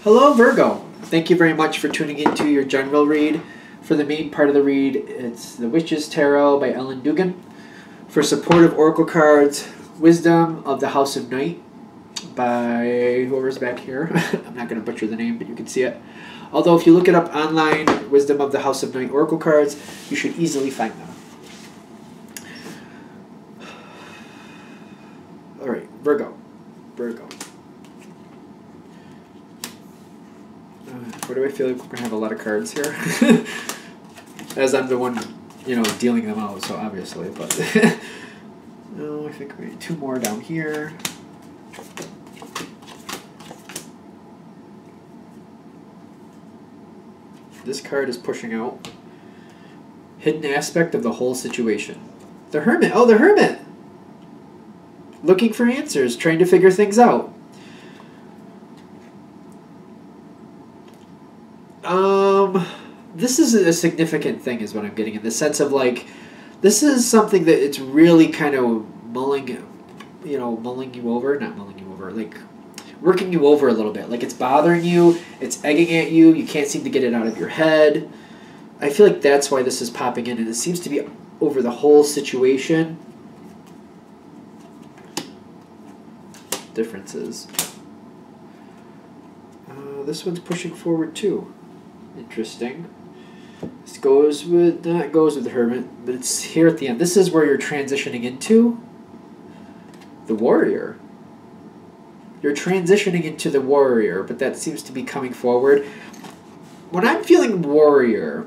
Hello, Virgo. Thank you very much for tuning into your general read. For the main part of the read, it's The Witch's Tarot by Ellen Dugan. For supportive oracle cards, Wisdom of the House of Night by whoever's back here. I'm not going to butcher the name, but you can see it. Although if you look it up online, Wisdom of the House of Night oracle cards, you should easily find them. All right, Virgo. Where do I feel like we're going to have a lot of cards here? As I'm the one, dealing them out, so obviously, but... no, I think we need two more down here. This card is pushing out. Hidden aspect of the whole situation. The Hermit. Oh, the Hermit! Looking for answers, trying to figure things out. This is a significant thing is what I'm getting in the sense of like, this is something that it's really kind of mulling you over, not mulling you over, like working you over a little bit. Like it's bothering you, it's egging at you, you can't seem to get it out of your head. I feel like that's why this is popping in, and it seems to be over the whole situation. Differences. This one's pushing forward too. Interesting. This goes with the Hermit, but it's here at the end. This is where you're transitioning into the Warrior. You're transitioning into the Warrior, but that seems to be coming forward. When I'm feeling Warrior,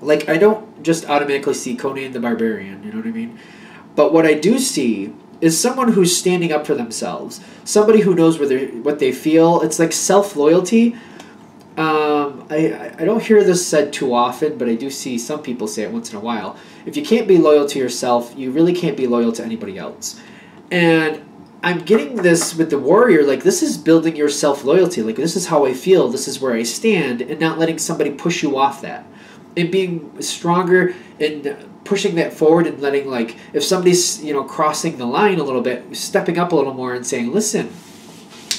like I don't just automatically see Conan the Barbarian, you know what I mean? But what I do see is someone who's standing up for themselves. Somebody who knows what they feel. It's like self-loyalty. I don't hear this said too often, but I do see some people say it once in a while. If you can't be loyal to yourself, you really can't be loyal to anybody else. And I'm getting this with the Warrior, like this is building your self-loyalty. Like this is how I feel, this is where I stand, and not letting somebody push you off that. And being stronger and pushing that forward and letting, like, if somebody's, crossing the line a little bit, stepping up a little more and saying, listen,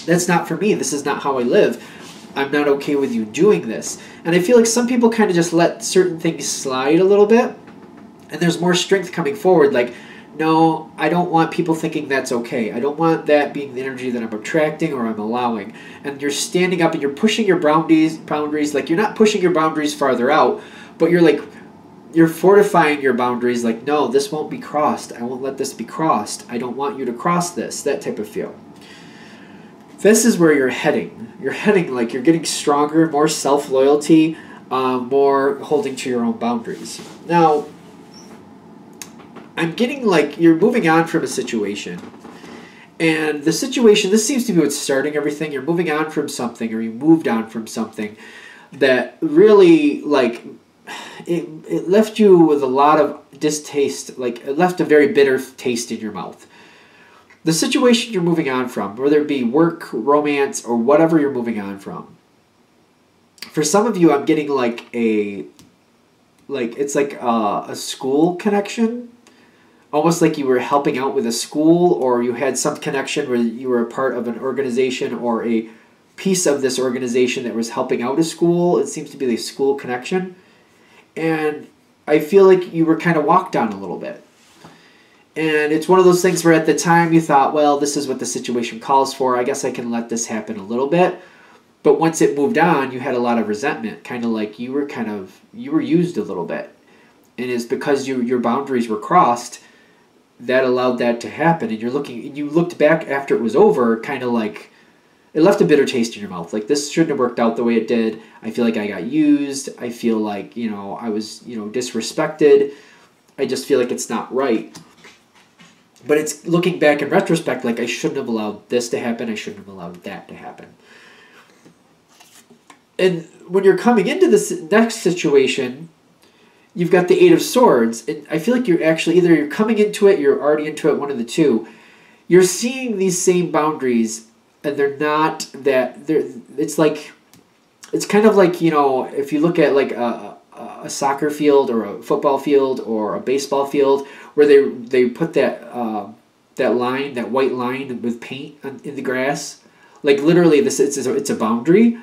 that's not for me, this is not how I live. I'm not okay with you doing this. And I feel like some people kind of just let certain things slide a little bit, and there's more strength coming forward, like, no, I don't want people thinking that's okay. I don't want that being the energy that I'm attracting or I'm allowing. And you're standing up and you're pushing your boundaries, like you're not pushing your boundaries farther out, but you're fortifying your boundaries, like, no, this won't be crossed. I won't let this be crossed. I don't want you to cross this, that type of feel. This is where you're heading. You're heading like you're getting stronger, more self-loyalty, more holding to your own boundaries. Now, I'm getting like you're moving on from a situation. And the situation, this seems to be what's starting everything. You're moving on from something, or you moved on from something that really, like, it left you with a lot of distaste, like it left a very bitter taste in your mouth. The situation you're moving on from, whether it be work, romance, or whatever you're moving on from. For some of you, I'm getting like it's like a school connection. Almost like you were helping out with a school, or you had some connection where you were a part of an organization or a piece of this organization that was helping out a school. It seems to be the school connection. And I feel like you were kind of walked on a little bit. And it's one of those things where at the time you thought, well, this is what the situation calls for. I guess I can let this happen a little bit. But once it moved on, you had a lot of resentment. Kind of like you were used a little bit. And it's because your boundaries were crossed that allowed that to happen. And you looked back after it was over, kind of like, it left a bitter taste in your mouth. Like, this shouldn't have worked out the way it did. I feel like I got used. I feel like, I was, disrespected. I just feel like it's not right. But it's looking back in retrospect, like, I shouldn't have allowed this to happen. I shouldn't have allowed that to happen. And when you're coming into this next situation, you've got the Eight of Swords. And I feel like you're actually, either you're coming into it, you're already into it, one of the two. You're seeing these same boundaries, and they're not that, it's like, it's kind of like, if you look at like a soccer field or a football field or a baseball field where they put that line, that white line with paint in the grass, Like literally, it's a boundary,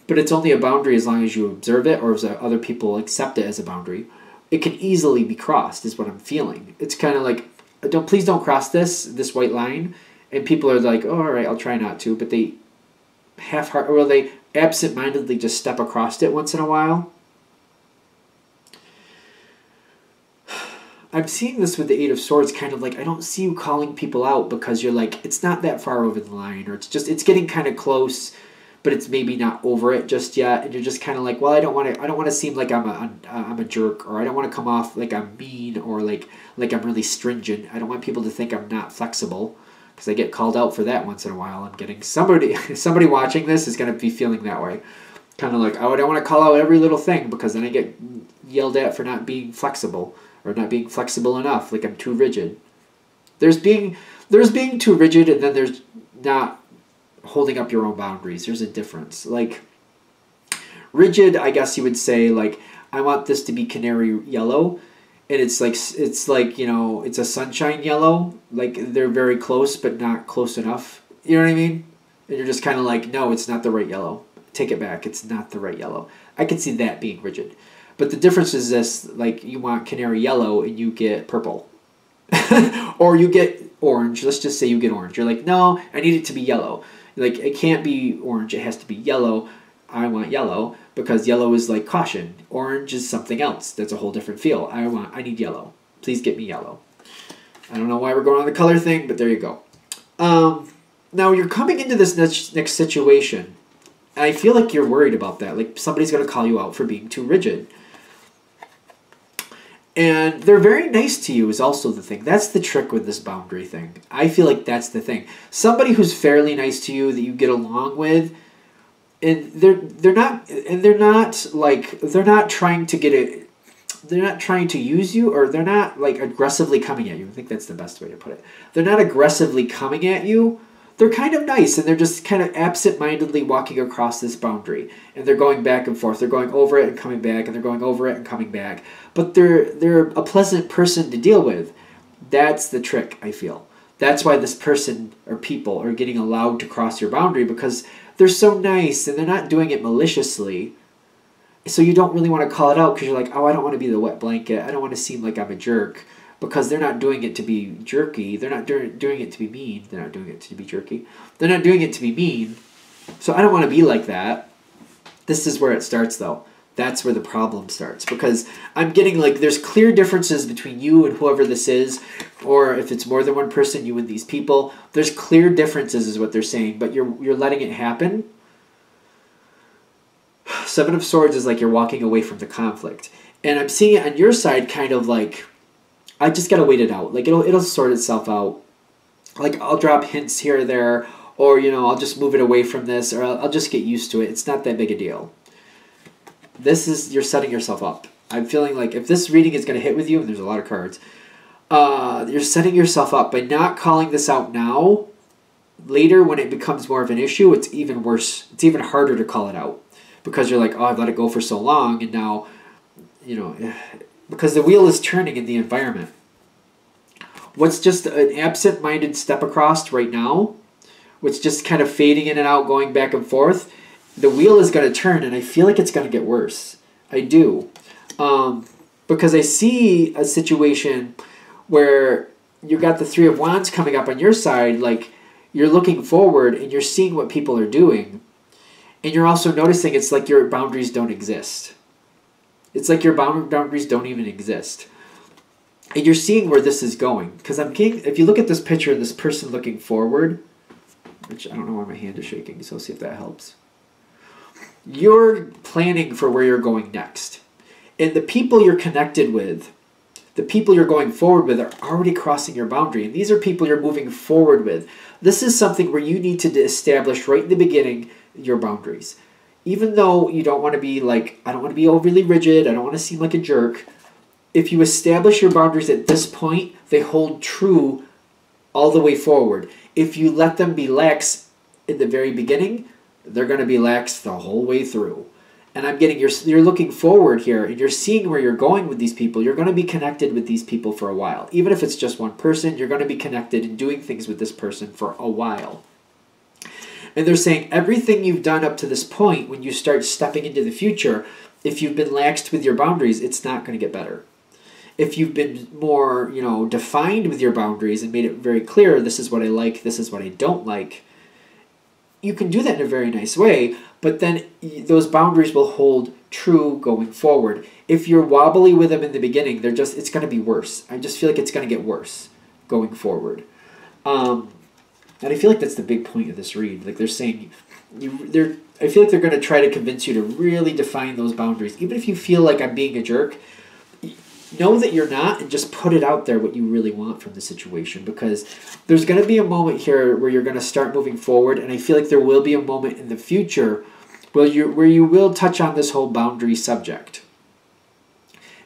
but it's only a boundary as long as you observe it or as other people accept it as a boundary. It can easily be crossed, is what I'm feeling. It's kind of like, please don't cross this white line, and people are like, oh, all right, I'll try not to, but they they absent-mindedly just step across it once in a while. I'm seeing this with the Eight of Swords, kind of like, I don't see you calling people out because you're like, it's not that far over the line, or it's getting kind of close, but it's maybe not over it just yet, and you're just kind of like, well, I don't want to seem like I'm a jerk, or I don't want to come off like I'm mean, or like I'm really stringent. I don't want people to think I'm not flexible, because I get called out for that once in a while. I'm getting somebody watching this is going to be feeling that way, kind of like, oh, I don't want to call out every little thing because then I get yelled at for not being flexible, or not being flexible enough, like I'm too rigid. There's being too rigid, and then there's not holding up your own boundaries. There's a difference. Like rigid, I guess you would say, like, I want this to be canary yellow, and it's like, you know, it's a sunshine yellow. Like they're very close, but not close enough. You know what I mean? And you're just kind of like, no, it's not the right yellow. Take it back. It's not the right yellow. I can see that being rigid. But the difference is this, like, you want canary yellow and you get purple. Or you get orange. Let's just say you get orange. You're like, no, I need it to be yellow. Like, it can't be orange. It has to be yellow. I want yellow because yellow is like caution. Orange is something else. That's a whole different feel. I need yellow. Please get me yellow. I don't know why we're going on the color thing, but there you go. Now you're coming into this next situation. And I feel like you're worried about that. Like somebody's going to call you out for being too rigid. And they're very nice to you is also the thing. That's the trick with this boundary thing. I feel like that's the thing. Somebody who's fairly nice to you that you get along with, and they're not trying to get it. They're not trying to use you, or they're not like aggressively coming at you. I think that's the best way to put it. They're not aggressively coming at you. They're kind of nice, and they're just kind of absent-mindedly walking across this boundary, and they're going back and forth. They're going over it and coming back, and they're going over it and coming back. But they're a pleasant person to deal with. That's the trick, I feel. That's why this person or people are getting allowed to cross your boundary, because they're so nice, and they're not doing it maliciously. So you don't really want to call it out because you're like, oh, I don't want to be the wet blanket. I don't want to seem like I'm a jerk. Because they're not doing it to be jerky. They're not doing it to be mean. They're not doing it to be jerky. They're not doing it to be mean. So I don't want to be like that. This is where it starts, though. That's where the problem starts. Because I'm getting, like, there's clear differences between you and whoever this is. Or if it's more than one person, you and these people. There's clear differences is what they're saying. But you're letting it happen. Seven of Swords is like you're walking away from the conflict. And I'm seeing it on your side kind of like, I just gotta wait it out. Like it'll sort itself out. Like I'll drop hints here or there, or you know, I'll just move it away from this, or I'll just get used to it. It's not that big a deal. You're setting yourself up. I'm feeling like if this reading is gonna hit with you, and there's a lot of cards, you're setting yourself up by not calling this out now. Later, when it becomes more of an issue, it's even worse. It's even harder to call it out because you're like, oh, I've let it go for so long, and now, you know. Because the wheel is turning in the environment. What's just an absent-minded step across right now, what's just kind of fading in and out, going back and forth, the wheel is going to turn, and I feel like it's going to get worse. I do. Because I see a situation where you got the Three of Wands coming up on your side, like you're looking forward and you're seeing what people are doing, and you're also noticing it's like your boundaries don't exist. It's like your boundaries don't even exist. And you're seeing where this is going. Because if you look at this picture of this person looking forward, which I don't know why my hand is shaking, so let's see if that helps. You're planning for where you're going next. And the people you're connected with, the people you're going forward with are already crossing your boundary. And these are people you're moving forward with. This is something where you need to establish right in the beginning your boundaries. Even though you don't want to be like, I don't want to be overly rigid, I don't want to seem like a jerk, if you establish your boundaries at this point, they hold true all the way forward. If you let them be lax in the very beginning, they're going to be lax the whole way through. And I'm getting, you're looking forward here, and you're seeing where you're going with these people. You're going to be connected with these people for a while. Even if it's just one person, you're going to be connected and doing things with this person for a while. And they're saying everything you've done up to this point, when you start stepping into the future, if you've been laxed with your boundaries, it's not going to get better. If you've been more, defined with your boundaries and made it very clear, this is what I like, this is what I don't like, you can do that in a very nice way, but then those boundaries will hold true going forward. If you're wobbly with them in the beginning, it's going to be worse. I just feel like it's going to get worse going forward. And I feel like that's the big point of this read. Like they're saying, I feel like they're going to try to convince you to really define those boundaries. Even if you feel like I'm being a jerk, know that you're not, and just put it out there what you really want from the situation, because there's going to be a moment here where you're going to start moving forward, and I feel like there will be a moment in the future where you will touch on this whole boundary subject.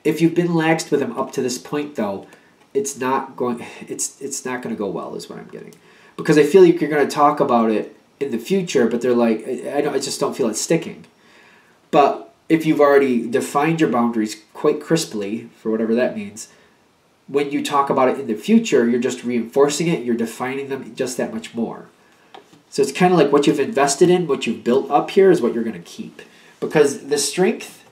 If you've been laxed with them up to this point, though, it's not going to go well, is what I'm getting, because I feel like you're going to talk about it in the future, but they're like, I just don't feel it sticking. But if you've already defined your boundaries quite crisply, for whatever that means, when you talk about it in the future, you're just reinforcing it, you're defining them just that much more. So it's kind of like what you've invested in, what you've built up here is what you're going to keep. Because the strength,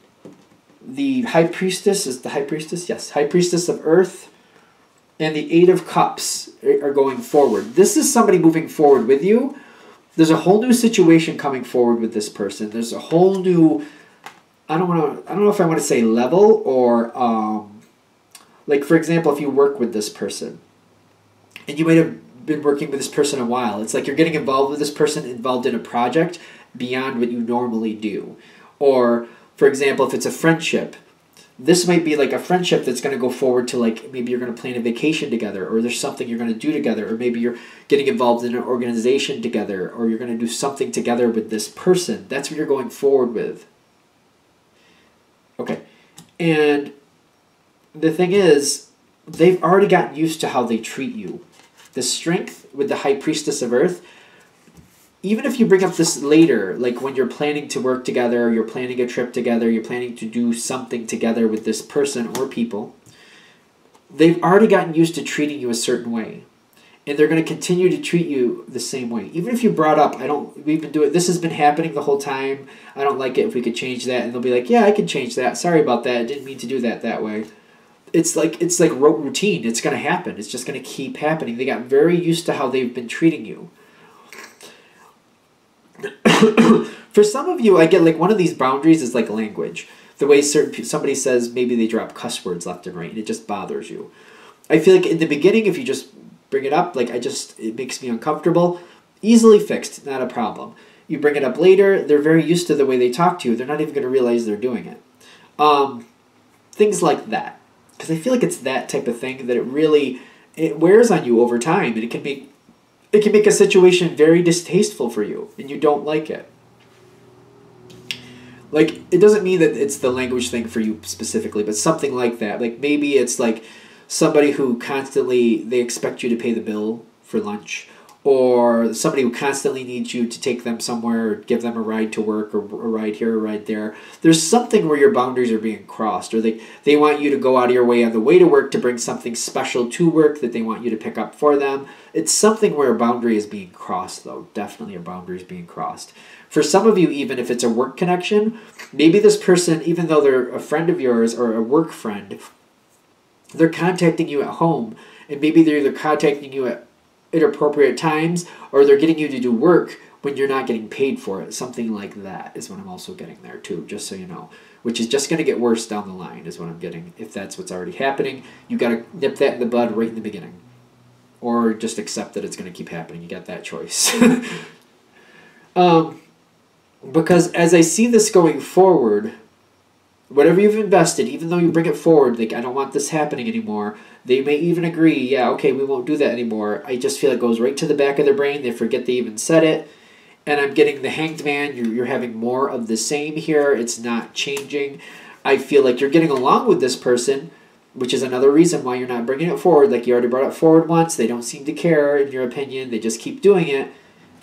the High Priestess is the High Priestess? Yes, High Priestess of Earth, and the Eight of Cups are going forward. This is somebody moving forward with you. There's a whole new situation coming forward with this person. There's a whole new, I don't know if I want to say level, or like, for example, if you work with this person and you might have been working with this person a while, it's like you're getting involved with this person, involved in a project beyond what you normally do. Or, for example, if it's a friendship, this might be like a friendship that's going to go forward to, like, maybe you're going to plan a vacation together, or there's something you're going to do together, or maybe you're getting involved in an organization together, or you're going to do something together with this person. That's what you're going forward with. Okay, and the thing is, they've already gotten used to how they treat you. The strength with the High Priestess of Earth, even if you bring up this later, like when you're planning to work together, you're planning a trip together, you're planning to do something together with this person or people, they've already gotten used to treating you a certain way. And they're going to continue to treat you the same way. Even if you brought up, we've been doing, this has been happening the whole time, I don't like it, if we could change that. And they'll be like, yeah, I can change that. Sorry about that. I didn't mean to do that way. It's like rote routine. It's going to happen. It's just going to keep happening. They got very used to how they've been treating you. For some of you, I get like one of these boundaries is like language. The way somebody says, maybe they drop cuss words left and right, and it just bothers you. I feel like in the beginning, if you just bring it up, it makes me uncomfortable. Easily fixed, not a problem. You bring it up later, they're very used to the way they talk to you. They're not even going to realize they're doing it. Things like that. Because I feel like it's that type of thing that it wears on you over time, and it can make a situation very distasteful for you, and you don't like it. Like, it doesn't mean that it's the language thing for you specifically, but something like that. Like, maybe it's like somebody who constantly, they expect you to pay the bill for lunch, or somebody who constantly needs you to take them somewhere, or give them a ride to work, or a ride here, or a ride there. There's something where your boundaries are being crossed, or they want you to go out of your way on the way to work to bring something special to work that they want you to pick up for them. It's something where a boundary is being crossed, though. Definitely a boundary is being crossed. For some of you, even if it's a work connection, maybe this person, even though they're a friend of yours or a work friend, they're contacting you at home, and maybe they're either contacting you at inappropriate times, or they're getting you to do work when you're not getting paid for it. Something like that is what I'm also getting there too, just so you know. Which is just going to get worse down the line, is what I'm getting. If that's what's already happening, you got to nip that in the bud right in the beginning. Or just accept that it's going to keep happening. You got that choice. Because as I see this going forward, whatever you've invested, even though you bring it forward, like, I don't want this happening anymore, they may even agree, yeah, okay, we won't do that anymore. I just feel it goes right to the back of their brain. They forget they even said it. And I'm getting the Hanged Man. You're having more of the same here. It's not changing. I feel like you're getting along with this person, which is another reason why you're not bringing it forward. Like, you already brought it forward once. They don't seem to care, in your opinion. They just keep doing it.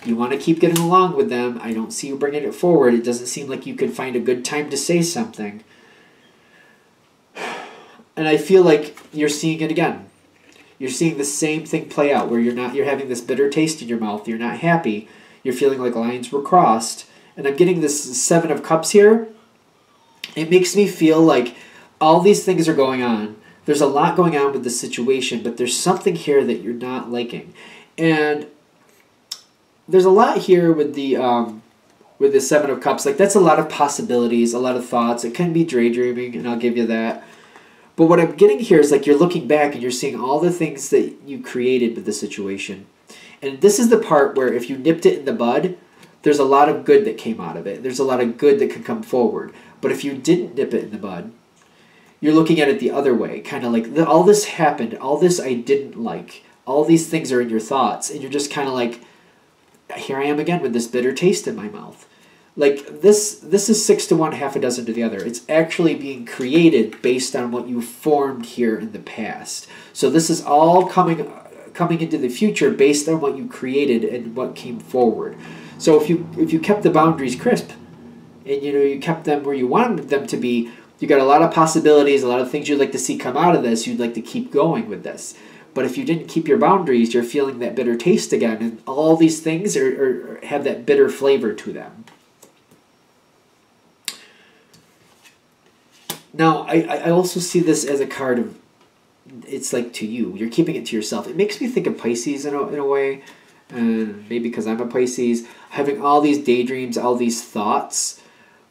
You want to keep getting along with them. I don't see you bringing it forward. It doesn't seem like you could find a good time to say something. And I feel like you're seeing it again. You're seeing the same thing play out, where you're having this bitter taste in your mouth. You're not happy. You're feeling like lines were crossed. And I'm getting this Seven of Cups here. It makes me feel like all these things are going on. There's a lot going on with the situation, but there's something here that you're not liking. And there's a lot here with the Seven of Cups. Like, that's a lot of possibilities, a lot of thoughts. It can be daydreaming, and I'll give you that. But what I'm getting here is like you're looking back and you're seeing all the things that you created with the situation. And this is the part where if you nipped it in the bud, there's a lot of good that came out of it. There's a lot of good that can come forward. But if you didn't nip it in the bud, you're looking at it the other way. Kind of like, all this happened, all this I didn't like, all these things are in your thoughts. And you're just kind of like, here I am again with this bitter taste in my mouth. Like, this is 6 to 1, half a dozen to the other. It's actually being created based on what you formed here in the past. So this is all coming into the future based on what you created and what came forward. So if you kept the boundaries crisp, and you kept them where you wanted them to be, you got a lot of possibilities, a lot of things you'd like to see come out of this. You'd like to keep going with this. But if you didn't keep your boundaries, you're feeling that bitter taste again, and all these things have that bitter flavor to them. Now, I also see this as a card of, it's like to you. You're keeping it to yourself. It makes me think of Pisces in a way, and maybe because I'm a Pisces, having all these daydreams, all these thoughts,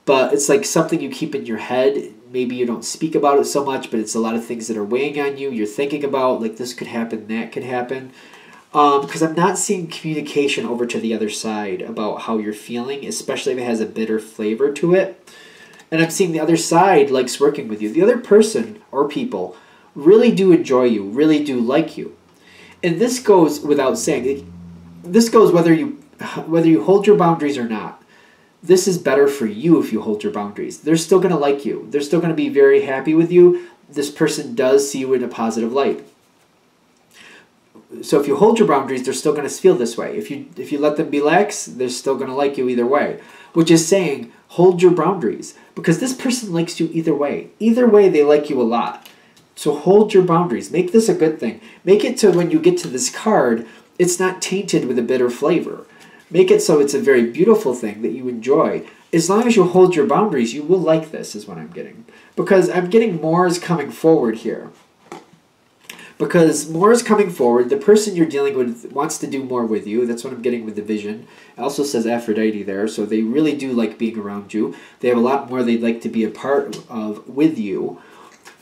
but it's like something you keep in your head. Maybe you don't speak about it so much, but it's a lot of things that are weighing on you. You're thinking about, like, this could happen, that could happen. Because I'm not seeing communication over to the other side about how you're feeling, especially if it has a bitter flavor to it. And I'm seeing the other side likes working with you. The other person or people really do enjoy you, really do like you. And this goes without saying. This goes whether you hold your boundaries or not. This is better for you if you hold your boundaries. They're still going to like you. They're still going to be very happy with you. This person does see you in a positive light. So if you hold your boundaries, they're still going to feel this way. If you let them be lax, they're still going to like you either way. Which is saying, hold your boundaries. Because this person likes you either way. Either way, they like you a lot. So hold your boundaries. Make this a good thing. Make it to when you get to this card, it's not tainted with a bitter flavor. Make it so it's a very beautiful thing that you enjoy. As long as you hold your boundaries, you will like this, is what I'm getting. Because I'm getting more is coming forward here. Because more is coming forward. The person you're dealing with wants to do more with you. That's what I'm getting with the vision. It also says Aphrodite there, so they really do like being around you. They have a lot more they'd like to be a part of with you.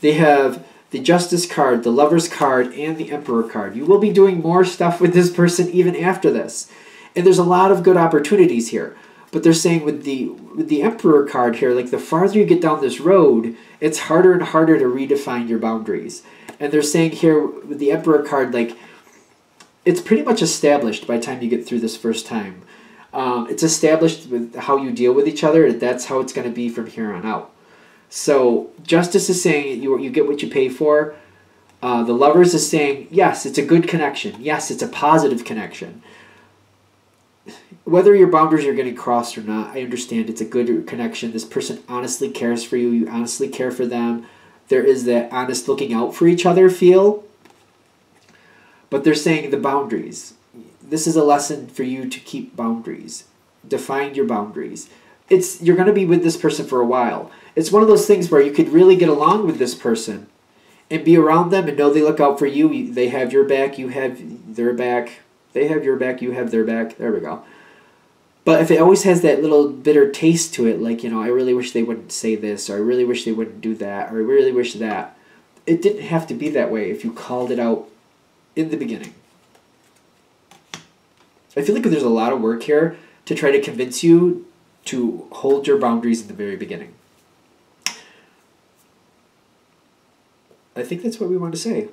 They have the Justice card, the Lover's card, and the Emperor card. You will be doing more stuff with this person even after this. And there's a lot of good opportunities here. But they're saying with the Emperor card here, like the farther you get down this road, it's harder and harder to redefine your boundaries. And they're saying here with the Emperor card, like, it's pretty much established by the time you get through this first time. It's established with how you deal with each other. That's how it's going to be from here on out. So Justice is saying you get what you pay for. The Lovers is saying, yes, it's a good connection. Yes, it's a positive connection. Whether your boundaries are getting crossed or not, I understand it's a good connection. This person honestly cares for you. You honestly care for them. There is that honest looking out for each other feel. But they're saying the boundaries. This is a lesson for you to keep boundaries. Define your boundaries. You're going to be with this person for a while. It's one of those things where you could really get along with this person and be around them and know they look out for you. They have your back. You have their back. They have your back. You have their back. There we go. But if it always has that little bitter taste to it, like, I really wish they wouldn't say this, or I really wish they wouldn't do that, or I really wish that, it didn't have to be that way if you called it out in the beginning. I feel like there's a lot of work here to try to convince you to hold your boundaries in the very beginning. I think that's what we want to say.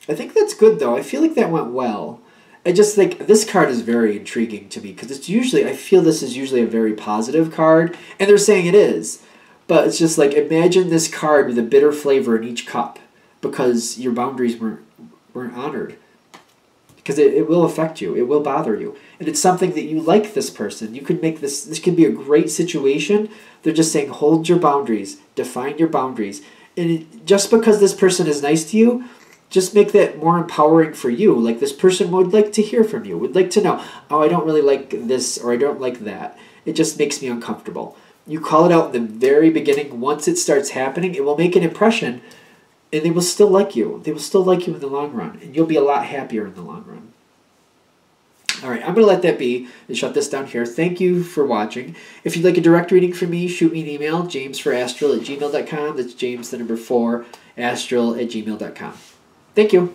I think that's good, though. I feel like that went well. I just think this card is very intriguing to me because it's usually, I feel this is usually a very positive card, and they're saying it is. But it's just like, imagine this card with a bitter flavor in each cup because your boundaries weren't honored. Because it will affect you. It will bother you. And it's something that you like this person. You could make this could be a great situation. They're just saying, hold your boundaries. Define your boundaries. And just because this person is nice to you, just make that more empowering for you. Like this person would like to hear from you, would like to know, oh, I don't really like this or I don't like that. It just makes me uncomfortable. You call it out in the very beginning. Once it starts happening, it will make an impression and they will still like you. They will still like you in the long run and you'll be a lot happier in the long run. All right, I'm going to let that be and shut this down here. Thank you for watching. If you'd like a direct reading from me, shoot me an email, jamesforastral@gmail.com. That's James, the number 4, astral@gmail.com. Thank you.